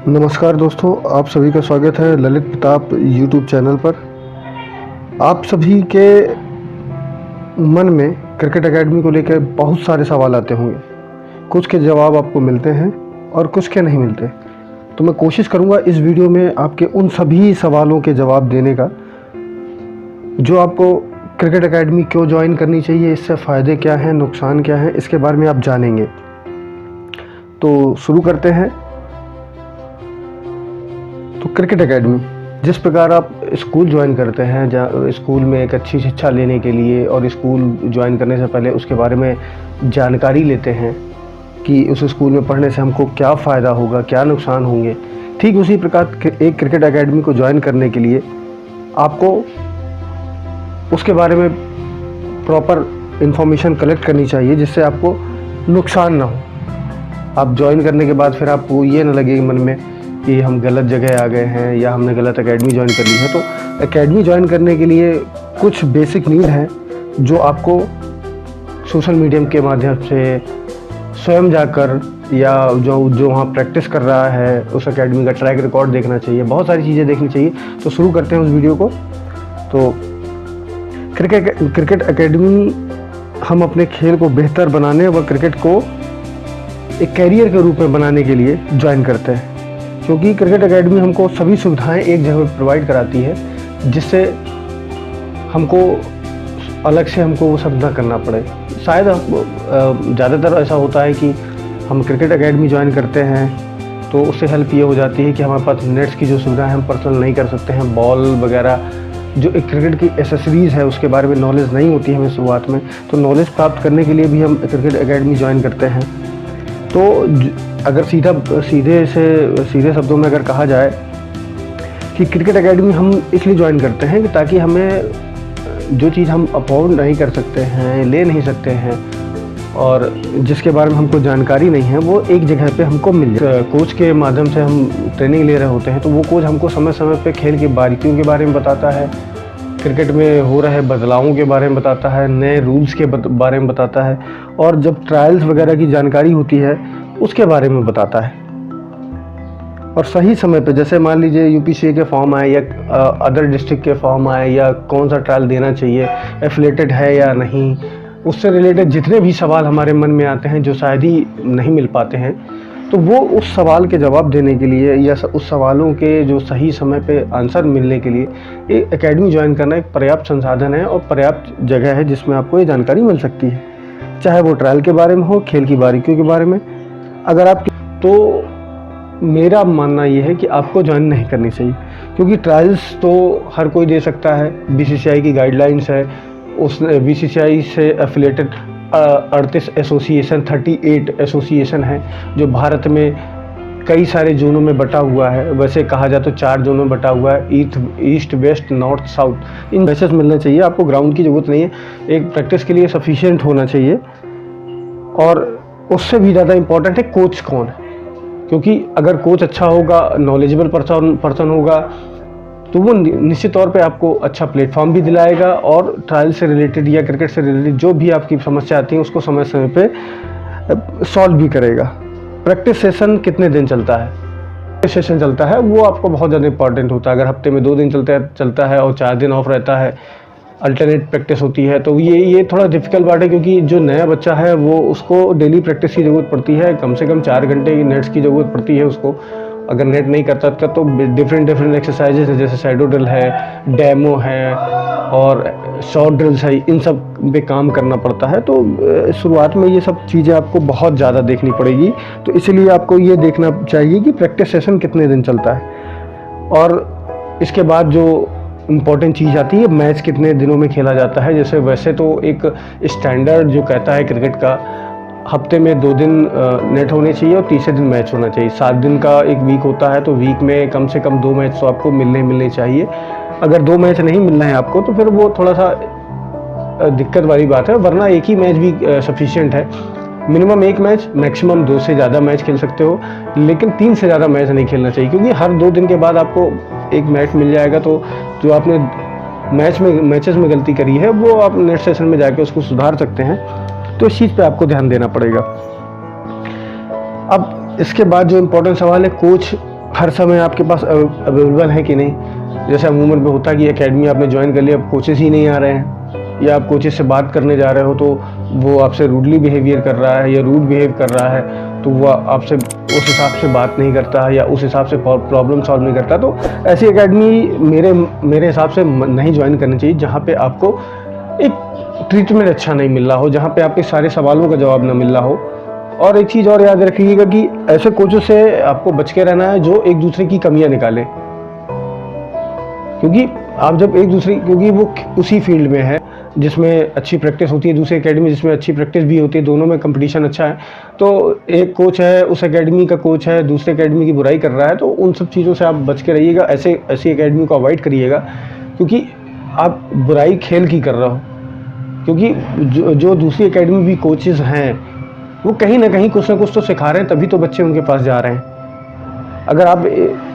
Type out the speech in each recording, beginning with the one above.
नमस्कार दोस्तों, आप सभी का स्वागत है ललित प्रताप यूट्यूब चैनल पर। आप सभी के मन में क्रिकेट एकेडमी को लेकर बहुत सारे सवाल आते होंगे। कुछ के जवाब आपको मिलते हैं और कुछ के नहीं मिलते। तो मैं कोशिश करूंगा इस वीडियो में आपके उन सभी सवालों के जवाब देने का जो आपको क्रिकेट एकेडमी क्यों ज्वाइन करनी चाहिए, इससे फ़ायदे क्या हैं, नुकसान क्या हैं, इसके बारे में आप जानेंगे। तो शुरू करते हैं। तो क्रिकेट एकेडमी, जिस प्रकार आप स्कूल ज्वाइन करते हैं, जहाँ स्कूल में एक अच्छी शिक्षा लेने के लिए और स्कूल ज्वाइन करने से पहले उसके बारे में जानकारी लेते हैं कि उस स्कूल में पढ़ने से हमको क्या फ़ायदा होगा, क्या नुकसान होंगे, ठीक उसी प्रकार एक क्रिकेट एकेडमी को ज्वाइन करने के लिए आपको उसके बारे में प्रॉपर इन्फॉर्मेशन कलेक्ट करनी चाहिए, जिससे आपको नुकसान ना हो। आप ज्वाइन करने के बाद फिर आपको ये ना लगे मन में कि हम गलत जगह आ गए हैं या हमने गलत एकेडमी ज्वाइन कर ली है। तो एकेडमी ज्वाइन करने के लिए कुछ बेसिक नीड हैं जो आपको सोशल मीडिया के माध्यम से स्वयं जाकर या जो वहाँ प्रैक्टिस कर रहा है उस एकेडमी का ट्रैक रिकॉर्ड देखना चाहिए। बहुत सारी चीज़ें देखनी चाहिए। तो शुरू करते हैं उस वीडियो को। तो क्रिकेट एकेडमी हम अपने खेल को बेहतर बनाने व क्रिकेट को एक कैरियर के रूप में बनाने के लिए ज्वाइन करते हैं, क्योंकि क्रिकेट एकेडमी हमको सभी सुविधाएं एक जगह पर प्रोवाइड कराती है, जिससे हमको अलग से हमको वो सब ना करना पड़े। शायद ज़्यादातर ऐसा होता है कि हम क्रिकेट एकेडमी ज्वाइन करते हैं तो उससे हेल्प ये हो जाती है कि हमारे पास नेट्स की जो सुविधा है हम पर्सनल नहीं कर सकते हैं। बॉल वगैरह जो एक क्रिकेट की एसेसरीज़ है उसके बारे में नॉलेज नहीं होती है हमें शुरुआत में। तो नॉलेज प्राप्त करने के लिए भी हम क्रिकेट एकेडमी ज्वाइन करते हैं। तो अगर सीधे शब्दों में अगर कहा जाए कि क्रिकेट एकेडमी हम इसलिए ज्वाइन करते हैं कि ताकि हमें जो चीज़ हम अफोर्ड नहीं कर सकते हैं, ले नहीं सकते हैं और जिसके बारे में हमको जानकारी नहीं है, वो एक जगह पे हमको मिल जाए। कोच के माध्यम से हम ट्रेनिंग ले रहे होते हैं तो वो कोच हमको समय समय पे खेल की बारीकियों के बारे में बताता है, क्रिकेट में हो रहे बदलावों के बारे में बताता है, नए रूल्स के बारे में बताता है, और जब ट्रायल्स वगैरह की जानकारी होती है उसके बारे में बताता है। और सही समय पे, जैसे मान लीजिए यूपीसीए के फॉर्म आए या अदर डिस्ट्रिक्ट के फॉर्म आए या कौन सा ट्रायल देना चाहिए, एफिलेटेड है या नहीं, उससे रिलेटेड जितने भी सवाल हमारे मन में आते हैं जो शायद ही नहीं मिल पाते हैं, तो वो उस सवाल के जवाब देने के लिए या उस सवालों के जो सही समय पे आंसर मिलने के लिए एक एकेडमी ज्वाइन करना एक पर्याप्त संसाधन है और पर्याप्त जगह है जिसमें आपको ये जानकारी मिल सकती है, चाहे वो ट्रायल के बारे में हो, खेल की बारीकियों के बारे में। अगर आप तो मेरा मानना ये है कि आपको ज्वाइन नहीं करनी चाहिए, क्योंकि ट्रायल्स तो हर कोई दे सकता है। बीसीसीआई की गाइडलाइंस है, उस बीसीसीआई से एफिलेटेड 38 एसोसिएशन 38 एसोसिएशन है जो भारत में कई सारे जोनों में बटा हुआ है। वैसे कहा जाए तो 4 जोनों में बटा हुआ है, ईस्ट, वेस्ट, नॉर्थ, साउथ। इन मैचेस मिलने चाहिए, आपको ग्राउंड की ज़रूरत नहीं है, एक प्रैक्टिस के लिए सफिशिएंट होना चाहिए। और उससे भी ज़्यादा इम्पोर्टेंट है कोच कौन है, क्योंकि अगर कोच अच्छा होगा, नॉलेजेबल पर्सन होगा, तो वो निश्चित तौर पे आपको अच्छा प्लेटफॉर्म भी दिलाएगा और ट्रायल से रिलेटेड या क्रिकेट से रिलेटेड जो भी आपकी समस्या आती है उसको समय समय पे सॉल्व भी करेगा। प्रैक्टिस सेशन कितने दिन चलता है, सेशन चलता है, वो आपको बहुत ज़्यादा इंपॉर्टेंट होता है। अगर हफ्ते में 2 दिन चलता है और 4 दिन ऑफ रहता है, अल्टरनेट प्रैक्टिस होती है, तो ये थोड़ा डिफिकल्ट बात है, क्योंकि जो नया बच्चा है वो उसको डेली प्रैक्टिस की ज़रूरत पड़ती है। कम से कम 4 घंटे की नेट्स की ज़रूरत पड़ती है उसको। अगर नेट नहीं करता तो डिफरेंट एक्सरसाइजेज है, जैसे साइडो ड्रिल है, डेमो है और शॉर्ट ड्रिल्स है, इन सब पे काम करना पड़ता है। तो शुरुआत में ये सब चीज़ें आपको बहुत ज़्यादा देखनी पड़ेगी। तो इसीलिए आपको ये देखना चाहिए कि प्रैक्टिस सेशन कितने दिन चलता है। और इसके बाद जो इम्पॉर्टेंट चीज़ आती है, मैच कितने दिनों में खेला जाता है। जैसे वैसे तो एक स्टैंडर्ड जो कहता है क्रिकेट का, हफ्ते में 2 दिन नेट होने चाहिए और तीसरे दिन मैच होना चाहिए। 7 दिन का एक वीक होता है, तो वीक में कम से कम 2 मैच तो आपको मिलने चाहिए। अगर 2 मैच नहीं मिल रहे हैं आपको तो फिर वो थोड़ा सा दिक्कत वाली बात है, वरना एक ही मैच भी सफिशिएंट है। मिनिमम 1 मैच, मैक्सिमम 2 से ज़्यादा मैच खेल सकते हो, लेकिन 3 से ज़्यादा मैच नहीं खेलना चाहिए, क्योंकि हर 2 दिन के बाद आपको एक मैच मिल जाएगा। तो जो आपने मैचेस में गलती करी है वो आप नेक्स्ट सेशन में जाके उसको सुधार सकते हैं। तो इस चीज़ पे आपको ध्यान देना पड़ेगा। अब इसके बाद जो इम्पोर्टेंट सवाल है, कोच हर समय आपके पास अवेलेबल है कि नहीं। जैसे अमूमन पे होता है कि एकेडमी आपने ज्वाइन कर लिया, अब कोचेस ही नहीं आ रहे हैं, या आप कोचेस से बात करने जा रहे हो तो वो आपसे रूडली बिहेवियर कर रहा है या रूड बिहेव कर रहा है, तो वो आपसे उस हिसाब से बात नहीं करता है या उस हिसाब से प्रॉब्लम सॉल्व नहीं करता। तो ऐसी एकेडमी मेरे हिसाब से नहीं ज्वाइन करनी चाहिए, जहाँ पे आपको एक ट्रीटमेंट अच्छा नहीं मिल रहा हो, जहाँ पे आपके सारे सवालों का जवाब ना मिल रहा हो। और एक चीज़ और याद रखिएगा कि ऐसे कोचों से आपको बच के रहना है जो एक दूसरे की कमियां निकाले, क्योंकि आप जब एक दूसरे, क्योंकि वो उसी फील्ड में है जिसमें अच्छी प्रैक्टिस होती है, दूसरी एकेडमी जिसमें अच्छी प्रैक्टिस भी होती है, दोनों में कंपटीशन अच्छा है। तो एक कोच है, उस एकेडमी का कोच है, दूसरी एकेडमी की बुराई कर रहा है, तो उन सब चीज़ों से आप बच के रहिएगा, ऐसी एकेडमी को अवॉइड करिएगा, क्योंकि आप बुराई खेल की कर रहे हो। क्योंकि जो दूसरी एकेडमी भी कोचेज़ हैं वो कहीं ना कहीं कुछ ना कुछ तो सिखा रहे हैं, तभी तो बच्चे उनके पास जा रहे हैं। अगर आप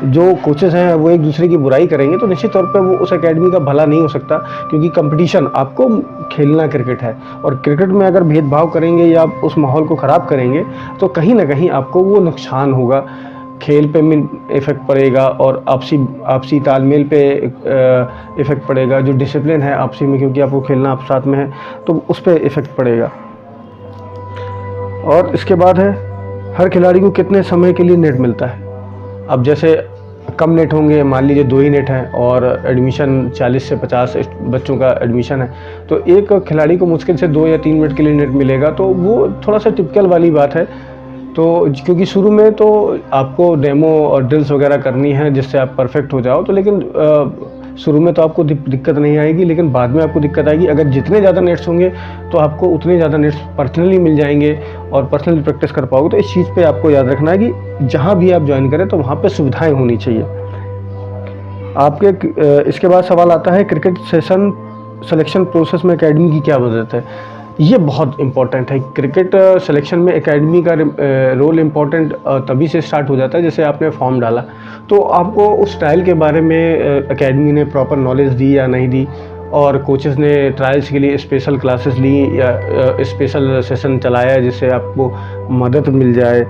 जो कोचेज़ हैं वो एक दूसरे की बुराई करेंगे तो निश्चित तौर पे वो उस एकेडमी का भला नहीं हो सकता, क्योंकि कंपटीशन, आपको खेलना क्रिकेट है, और क्रिकेट में अगर भेदभाव करेंगे या आप उस माहौल को ख़राब करेंगे तो कहीं ना कहीं आपको वो नुकसान होगा, खेल पे इफ़ेक्ट पड़ेगा और आपसी तालमेल पे इफ़ेक्ट पड़ेगा, जो डिसिप्लिन है आपसी में, क्योंकि आपको खेलना आप साथ में है, तो उस पर इफ़ेक्ट पड़ेगा। और इसके बाद है, हर खिलाड़ी को कितने समय के लिए नेट मिलता है। अब जैसे कम नेट होंगे, मान लीजिए 2 ही नेट हैं और एडमिशन 40 से 50 बच्चों का एडमिशन है, तो एक खिलाड़ी को मुश्किल से 2 या 3 मिनट के लिए नेट मिलेगा, तो वो थोड़ा सा टिपिकल वाली बात है। तो क्योंकि शुरू में तो आपको डेमो और ड्रिल्स वगैरह करनी है जिससे आप परफेक्ट हो जाओ, तो लेकिन शुरू में तो आपको दिक्कत नहीं आएगी, लेकिन बाद में आपको दिक्कत आएगी। अगर जितने ज़्यादा नेट्स होंगे तो आपको उतने ज़्यादा नेट्स पर्सनली मिल जाएंगे और पर्सनली प्रैक्टिस कर पाओगे। तो इस चीज़ पे आपको याद रखना है कि जहाँ भी आप ज्वाइन करें तो वहाँ पे सुविधाएं होनी चाहिए आपके। इसके बाद सवाल आता है, क्रिकेट सेशन सिलेक्शन प्रोसेस में एकेडमी की क्या मदद है। ये बहुत इंपॉर्टेंट है। क्रिकेट सिलेक्शन में एकेडमी का रोल इम्पॉर्टेंट तभी से स्टार्ट हो जाता है जैसे आपने फॉर्म डाला, तो आपको उस ट्रायल के बारे में एकेडमी ने प्रॉपर नॉलेज दी या नहीं दी, और कोचेस ने ट्रायल्स के लिए स्पेशल क्लासेस ली या स्पेशल सेशन चलाया जिससे आपको मदद मिल जाए,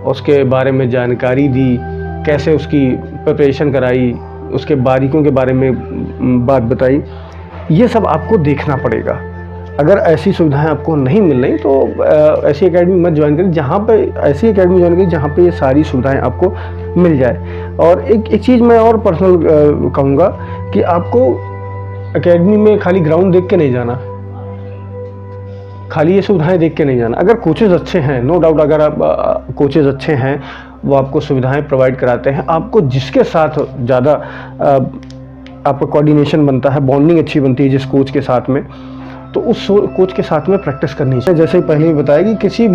उसके बारे में जानकारी दी, कैसे उसकी प्रिपरेशन कराई, उसके बारीकों के बारे में बात बताई। ये सब आपको देखना पड़ेगा। अगर ऐसी सुविधाएं आपको नहीं मिल रही तो ऐसी एकेडमी मत ज्वाइन करें, जहाँ पे ऐसी एकेडमी ज्वाइन करें जहाँ पे ये सारी सुविधाएं आपको मिल जाए। और एक चीज़ मैं और पर्सनल कहूँगा कि आपको एकेडमी में खाली ग्राउंड देख के नहीं जाना, खाली ये सुविधाएं देख के नहीं जाना। अगर कोचेज़ अच्छे हैं, नो डाउट, अगर आप कोचेज़ अच्छे हैं, वो आपको सुविधाएं प्रोवाइड कराते हैं, आपको जिसके साथ ज़्यादा आपका कोऑर्डिनेशन बनता है, बॉन्डिंग अच्छी बनती है जिस कोच के साथ में, तो उस कोच के साथ में प्रैक्टिस करनी चाहिए। जैसे ही पहले ही बताया कि किसी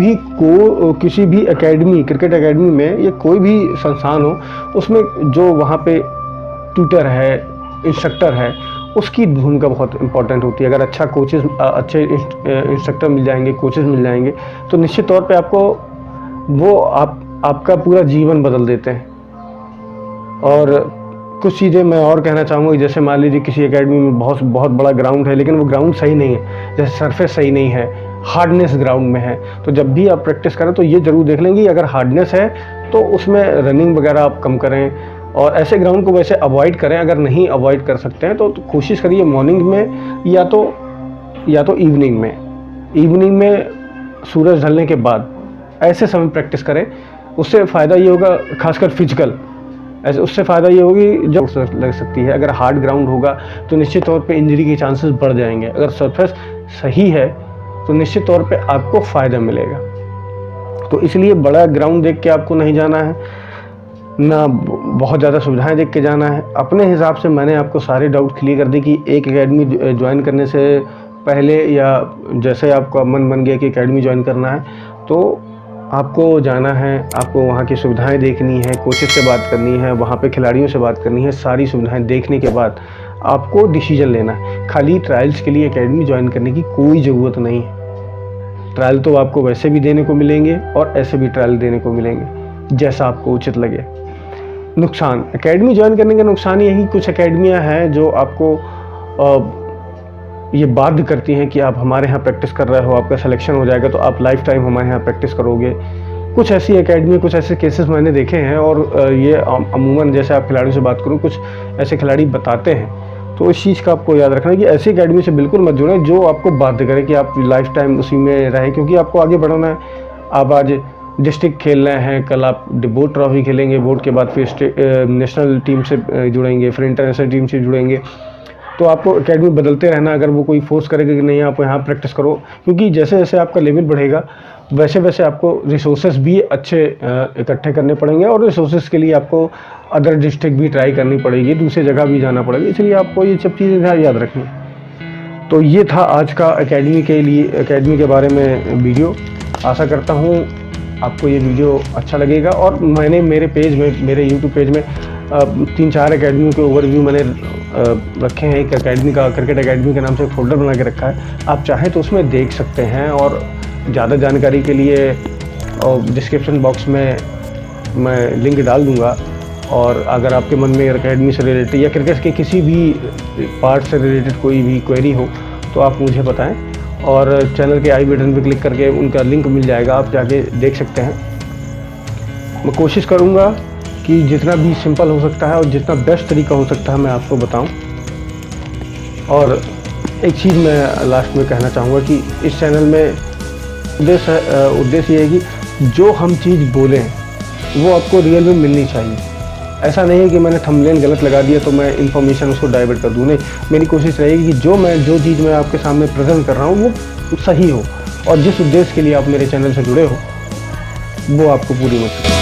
भी एकेडमी, क्रिकेट एकेडमी में या कोई भी संस्थान हो, उसमें जो वहाँ पे ट्यूटर है, इंस्ट्रक्टर है, उसकी भूमिका बहुत इंपॉर्टेंट होती है। अगर अच्छे इंस्ट्रक्टर मिल जाएंगे, कोचेस मिल जाएंगे, तो निश्चित तौर पे आपको वो आपका पूरा जीवन बदल देते हैं। और कुछ चीज़ें मैं और कहना चाहूँगा, जैसे मान लीजिए किसी एकेडमी में बहुत बड़ा ग्राउंड है, लेकिन वो ग्राउंड सही नहीं है, जैसे सरफेस सही नहीं है, हार्डनेस ग्राउंड में है, तो जब भी आप प्रैक्टिस करें तो ये ज़रूर देख लेंगे अगर हार्डनेस है तो उसमें रनिंग वगैरह आप कम करें, और ऐसे ग्राउंड को वैसे अवॉइड करें। अगर नहीं अवॉइड कर सकते हैं तो कोशिश करिए मॉर्निंग में या तो इवनिंग में सूरज ढलने के बाद ऐसे समय प्रैक्टिस करें। उससे फ़ायदा ये होगा, खासकर फिजिकल, उससे फ़ायदा ये होगी जो लग सकती है। अगर हार्ड ग्राउंड होगा तो निश्चित तौर पे इंजरी के चांसेस बढ़ जाएंगे। अगर सरफेस सही है तो निश्चित तौर पे आपको फ़ायदा मिलेगा। तो इसलिए बड़ा ग्राउंड देख के आपको नहीं जाना है, ना बहुत ज़्यादा सुविधाएं देख के जाना है। अपने हिसाब से मैंने आपको सारे डाउट क्लियर कर दी कि एक एकेडमी ज्वाइन करने से पहले या जैसे आपका मन बन गया कि एकेडमी ज्वाइन करना है तो आपको जाना है, आपको वहाँ की सुविधाएं देखनी है, कोचेस से बात करनी है, वहाँ पे खिलाड़ियों से बात करनी है। सारी सुविधाएं देखने के बाद आपको डिसीजन लेना है। खाली ट्रायल्स के लिए एकेडमी ज्वाइन करने की कोई ज़रूरत नहीं है। ट्रायल तो आपको वैसे भी देने को मिलेंगे और ऐसे भी ट्रायल देने को मिलेंगे, जैसा आपको उचित लगे। नुकसान, एकेडमी ज्वाइन करने का नुकसान यही, कुछ एकेडमियाँ हैं जो आपको ये बाध्य करती हैं कि आप हमारे यहाँ प्रैक्टिस कर रहे हो, आपका सिलेक्शन हो जाएगा तो आप लाइफ टाइम हमारे यहाँ प्रैक्टिस करोगे। कुछ ऐसी एकेडमी, कुछ ऐसे केसेस मैंने देखे हैं और ये अमूमन जैसे आप खिलाड़ियों से बात करूँ, कुछ ऐसे खिलाड़ी बताते हैं। तो इस चीज़ का आपको याद रखना है कि ऐसी एकेडमी से बिल्कुल मत जुड़ें जो आपको बाध्य करे कि आप लाइफ टाइम उसी में रहें, क्योंकि आपको आगे बढ़ना है। आप आज डिस्ट्रिक्ट खेल रहे हैं, कल आप बोर्ड ट्रॉफी खेलेंगे, बोर्ड के बाद फिर नेशनल टीम से जुड़ेंगे, फिर इंटरनेशनल टीम से जुड़ेंगे। तो आपको एकेडमी बदलते रहना। अगर वो कोई फोर्स करेगा कि नहीं आप यहाँ प्रैक्टिस करो, क्योंकि जैसे जैसे आपका लेवल बढ़ेगा वैसे वैसे आपको रिसोर्सेज भी अच्छे इकट्ठे करने पड़ेंगे, और रिसोर्सेज के लिए आपको अदर डिस्ट्रिक्ट भी ट्राई करनी पड़ेगी, दूसरी जगह भी जाना पड़ेगा। इसलिए आपको ये सब चीज़ें याद रखनी। तो ये था आज का एकेडमी के बारे में वीडियो। आशा करता हूँ आपको ये वीडियो अच्छा लगेगा। और मैंने मेरे यूट्यूब पेज में 3-4 एकेडमी के ओवरव्यू मैंने रखे हैं। एक एकेडमी का, क्रिकेट एकेडमी के नाम से एक फोल्डर बना के रखा है, आप चाहें तो उसमें देख सकते हैं। और ज़्यादा जानकारी के लिए डिस्क्रिप्शन बॉक्स में मैं लिंक डाल दूँगा। और अगर आपके मन में एकेडमी से रिलेटेड या क्रिकेट के किसी भी पार्ट से रिलेटेड कोई भी क्वेरी हो तो आप मुझे बताएं, और चैनल के आई बटन पर क्लिक करके उनका लिंक मिल जाएगा, आप जाके देख सकते हैं। मैं कोशिश करूँगा कि जितना भी सिंपल हो सकता है और जितना बेस्ट तरीका हो सकता है मैं आपको बताऊं। और एक चीज़ मैं लास्ट में कहना चाहूँगा कि इस चैनल में उद्देश्य ये है कि जो हम चीज़ बोलें वो आपको रियल में मिलनी चाहिए। ऐसा नहीं है कि मैंने थंबनेल गलत लगा दिया तो मैं इन्फॉर्मेशन उसको डाइवर्ट कर दूँ। नहीं, मेरी कोशिश रहेगी कि जो चीज़ मैं आपके सामने प्रेजेंट कर रहा हूँ वो सही हो, और जिस उद्देश्य के लिए आप मेरे चैनल से जुड़े हो वो आपको पूरी मत